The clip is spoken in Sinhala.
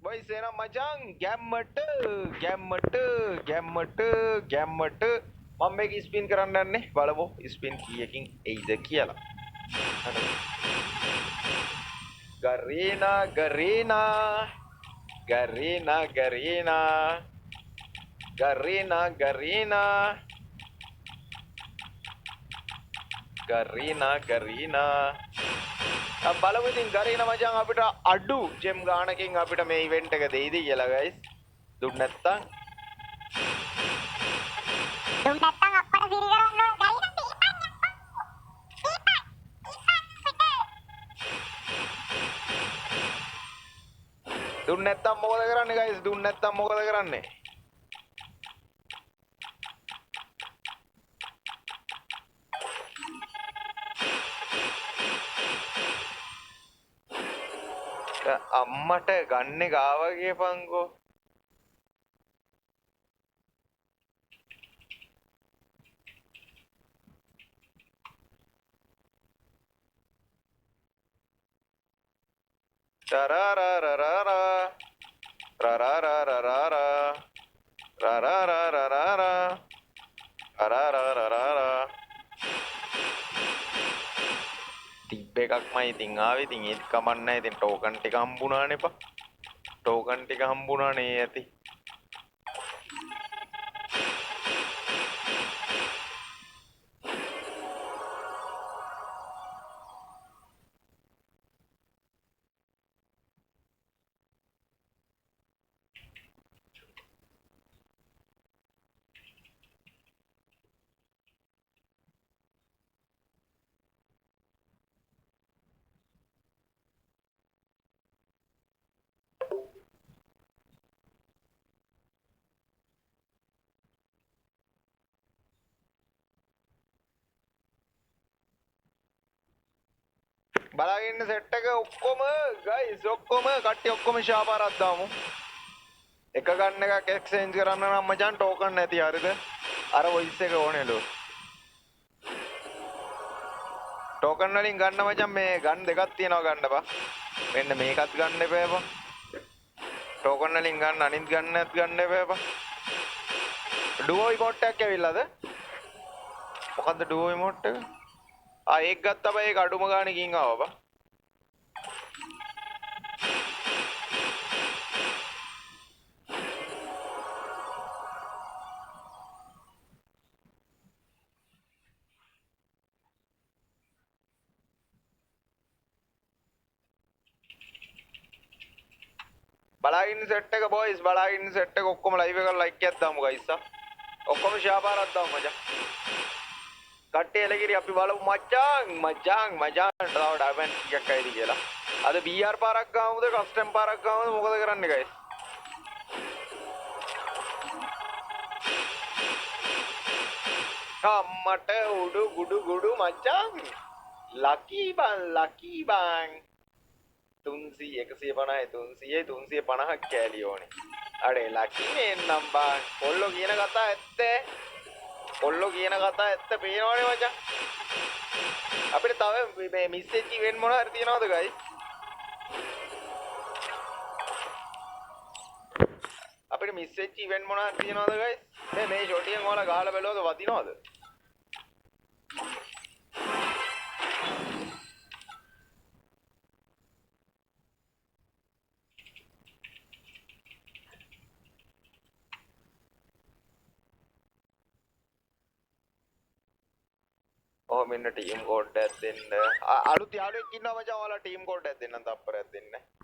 boys එහෙනම් මචං ගැම්මට මම මේක ස්පින් කරන්න යන්නේ බලමු ස්පින් කීයකින් එයිද කියලා. Garina. බලමු ඉතින් Garina මචං අපිට අඩු ජෙම් ගානකින් අපිට මේ ඉවෙන්ට් එක දෙයිද කියලා guys. දුන්න නැත්තම් අප්පට සිරි කරන්න Garina දුන්න නැත්තම් මොකද කරන්නේ guys? දුන්න නැත්තම් මොකද කරන්නේ? අම්මට ගන්න ගාවගේ පංකෝ තිබ්බ එකක්මයි ඉතින් ආවේ ඉතින් ඒත් කමක් නැහැ ඉතින් ටෝකන් ටික හම්බුණානේ පා ටෝකන් ටික හම්බුණානේ ඇති බලාගෙන ඉන්න සෙට් එක ඔක්කොම ගයිස් ඔක්කොම කට්ටිය ඔක්කොම ෂාපාරක් දාමු එක ගන්න එකක් එක්ස්චේන්ජ් කරන්න නම් මචං ටෝකන් නැති හරිද අර වොයිස් එක ඕනේලු ටෝකන් වලින් ගන්න මචං මේ ගන් දෙකක් තියෙනවා ගන්න බා මෙන්න මේකත් ගන්න එපා බා ටෝකන් වලින් ගන්න අනිත් ගන්නත් ගන්න එපා බා ඩුවෝ ඉමෝට් එකක් ඇවිල්ලාද මොකද්ද ඩුවෝ ඉමෝට් එක ඒක ගත්තා බා ඒක අඩුම ගානකින් ආවා බා බලාගෙන සෙට් එක බොයිස් බලාගෙන සෙට් එක ඔක්කොම ලයිව් එකට ලයික් එකක් දාමු ගයිස් ඔක්කොම ෂෙයා පාරක් දාමු මචං කට්ටිය එලගිරි අපි බලමු මචං තව ඩයමන්ඩ් කීයක් ඇයිද කියලා අද BR පාරක් ගාමුද කස්ටම් පාරක් ගාමුද මොකද කරන්නේ ගයිස් අම්මට උඩු ගුඩු මචං ලකී බං 300 150 350ක් කෑලි ඕනේ අඩේ ලකී නෙන්නම් බං කොල්ලෝ කියන කතා ඇත්ත පේනවනේ මචං අපිට තව මේ මිස් වෙච්ච ඉවෙන්ට් මොනවා හරි තියනවද ගයිස් අපිට මිස් වෙච්ච ඉවෙන්ට් මොනවා හරි තියනවද ගයිස් මේ ෂොටියෙන් ඔයාලා ගහලා බැලුවද වදිනවද මෙන්න ටීම් කෝඩ් එකක් දෙන්න අලුත් යාළුවෙක් ඉන්නවා මචං ඔයාලා ටීම් කෝඩ් එකක් දෙන්නම් තප්පරයක් දෙන්න